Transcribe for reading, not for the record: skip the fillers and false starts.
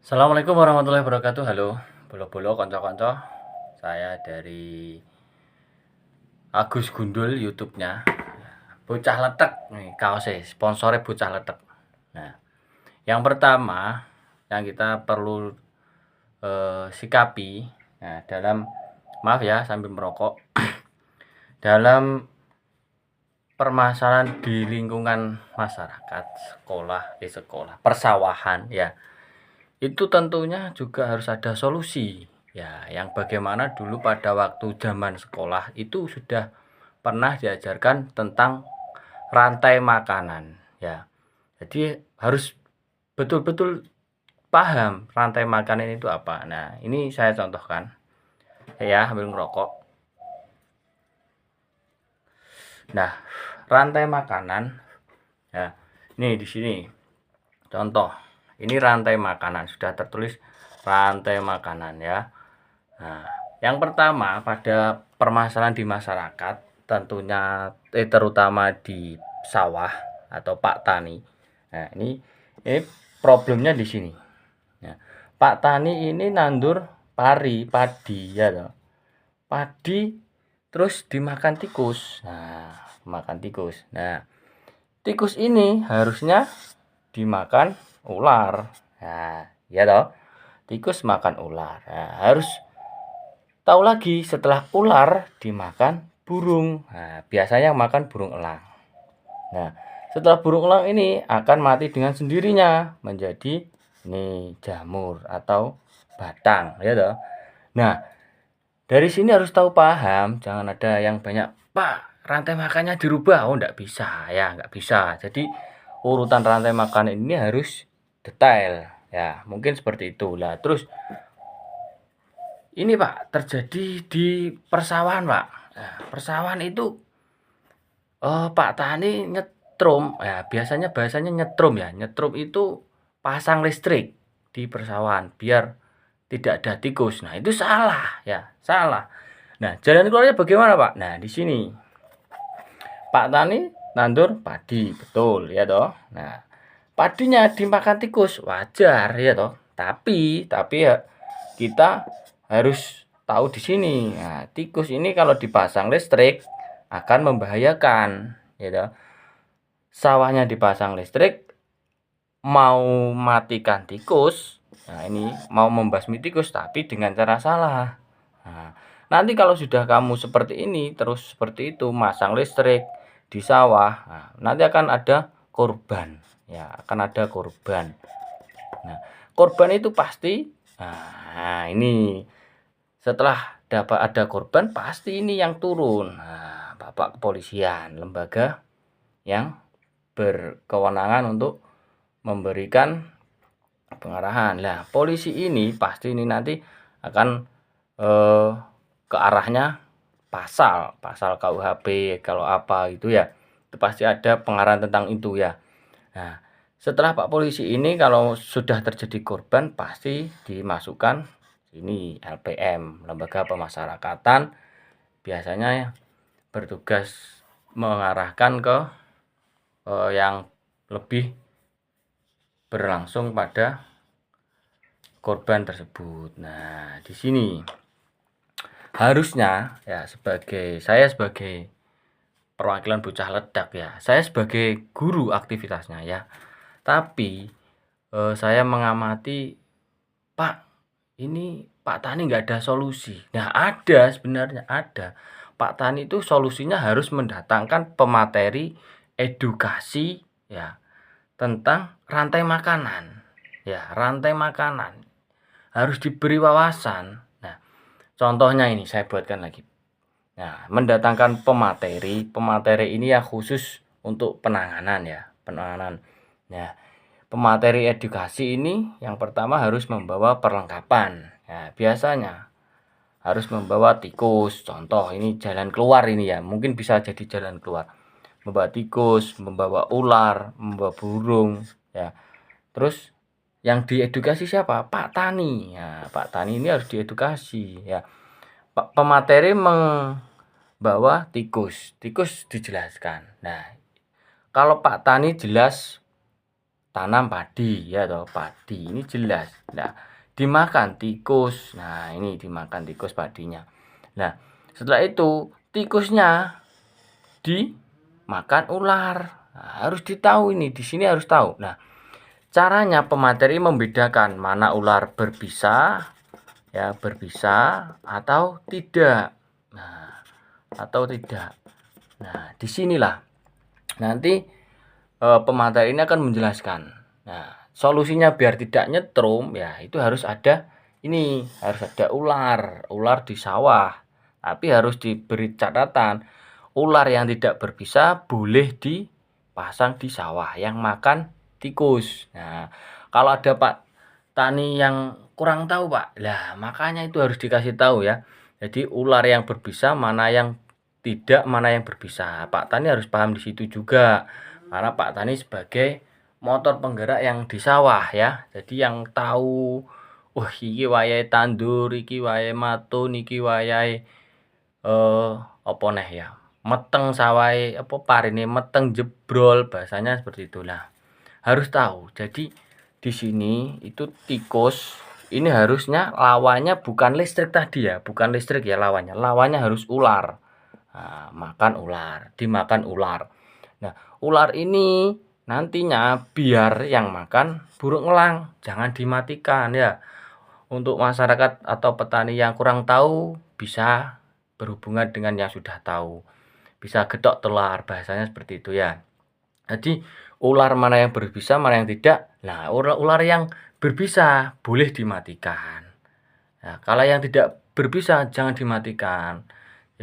Assalamualaikum warahmatullahi wabarakatuh. Halo, bolo-bolo konco-konco. Saya dari Agus Gundul YouTube-nya. Bocah letek nih kaosnya, sponsornya bocah letek. Nah, yang pertama yang kita perlu sikapi, nah, dalam maaf ya sambil merokok, dalam permasalahan di lingkungan masyarakat, sekolah, persawahan ya. Itu tentunya juga harus ada solusi. Ya, yang bagaimana dulu pada waktu zaman sekolah itu sudah pernah diajarkan tentang rantai makanan, ya. Jadi harus betul-betul paham rantai makanan itu apa. Nah, ini saya contohkan. Ya, sambil ngerokok. Nah, rantai makanan ya. Ini di sini. Contoh. Ini rantai makanan, sudah tertulis rantai makanan ya. Nah, yang pertama pada permasalahan di masyarakat tentunya terutama di sawah atau Pak Tani. Nah, ini problemnya di sini. Nah, Pak Tani ini nandur padi ya toh. Padi terus dimakan tikus. Nah, makan tikus. Nah, tikus ini harusnya dimakan ular. Nah, ya toh. Tikus makan ular. Nah, harus tahu lagi setelah ular dimakan burung. Nah, biasanya makan burung elang. Nah, setelah burung elang ini akan mati dengan sendirinya menjadi ini jamur atau batang, ya toh. Nah, dari sini harus tahu paham, jangan ada yang banyak, Pak, rantai makannya dirubah. Oh, enggak bisa ya, enggak bisa. Jadi urutan rantai makan ini harus detail ya, mungkin seperti itulah. Terus ini Pak terjadi di persawahan Pak. Nah, persawahan itu Pak Tani nyetrum ya, biasanya bahasanya nyetrum ya. Nyetrum itu pasang listrik di persawahan biar tidak ada tikus. Nah, itu salah ya, salah. Nah, jalan keluarnya bagaimana Pak? Nah, di sini Pak Tani nandur padi, betul ya toh. Nah, padinya dimakan tikus, wajar ya toh. Tapi ya kita harus tahu di sini. Nah, tikus ini kalau dipasang listrik akan membahayakan, ya toh. Sawahnya dipasang listrik mau matikan tikus. Nah, ini mau membasmi tikus tapi dengan cara salah. Nah, nanti kalau sudah kamu seperti ini terus seperti itu masang listrik di sawah, nah, nanti akan ada korban ya, akan ada korban. Nah, korban itu pasti, nah ini setelah dapat ada korban pasti ini yang turun. Nah, Bapak kepolisian, lembaga yang berkewenangan untuk memberikan pengarahan. Nah, polisi ini pasti ini nanti akan ke arahnya pasal KUHP kalau apa itu ya. Itu pasti ada pengarahan tentang itu ya. Nah, setelah Pak polisi ini kalau sudah terjadi korban pasti dimasukkan ini LPM, lembaga pemasyarakatan, biasanya bertugas mengarahkan ke yang lebih berlangsung pada korban tersebut. Nah, di sini harusnya ya saya sebagai perwakilan bocah ledak ya, saya sebagai guru aktivitasnya ya. Tapi saya mengamati, Pak, ini Pak Tani nggak ada solusi. Nah, ada sebenarnya ada. Pak Tani itu solusinya harus mendatangkan pemateri edukasi ya tentang rantai makanan. Ya, rantai makanan harus diberi wawasan. Nah, contohnya ini saya buatkan lagi. Nah, mendatangkan pemateri ini ya khusus untuk penanganan ya, penanganan. Nah, pemateri edukasi ini yang pertama harus membawa perlengkapan. Nah, biasanya harus membawa tikus. Contoh ini jalan keluar ini ya, mungkin bisa jadi jalan keluar. Membawa tikus, membawa ular, membawa burung ya. Terus yang diedukasi siapa? Pak Tani. Ya, Pak Tani ini harus diedukasi ya. Pemateri membawa tikus. Tikus dijelaskan. Nah, kalau Pak Tani jelas tanam padi ya toh, padi ini jelas. Nah, dimakan tikus. Nah, ini dimakan tikus padinya. Nah, setelah itu tikusnya dimakan ular. Nah, harus ditahu ini, di sini harus tahu. Nah, caranya pemateri membedakan mana ular berbisa, ya berbisa atau tidak. Nah, atau tidak. Nah, disinilah nanti pemateri ini akan menjelaskan. Nah, solusinya biar tidak nyetrum, ya itu harus ada ini, harus ada ular di sawah. Tapi harus diberi catatan, ular yang tidak berbisa boleh dipasang di sawah yang makan tikus. Nah, kalau ada Pak Tani yang kurang tahu Pak, lah makanya itu harus dikasih tahu ya. Jadi ular yang berbisa mana yang tidak, mana yang berbisa. Pak Tani harus paham di situ juga. Karena Pak Tani sebagai motor penggerak yang di sawah ya. Jadi yang tahu, iki wayahe tandur, iki wayahe matun, iki wayahe apa neh ya? Meteng sawahe apa parine meteng jebrol, bahasanya seperti itulah. Harus tahu. Jadi di sini itu tikus ini harusnya lawannya bukan listrik tadi ya, bukan listrik ya lawannya. Lawannya harus ular. Nah, makan ular, dimakan ular. Nah, ular ini nantinya biar yang makan burung elang, jangan dimatikan ya. Untuk masyarakat atau petani yang kurang tahu bisa berhubungan dengan yang sudah tahu. Bisa gedok telar, bahasanya seperti itu ya. Jadi ular mana yang berbisa, mana yang tidak. Nah, ular yang berbisa boleh dimatikan. Nah, kalau yang tidak berbisa jangan dimatikan.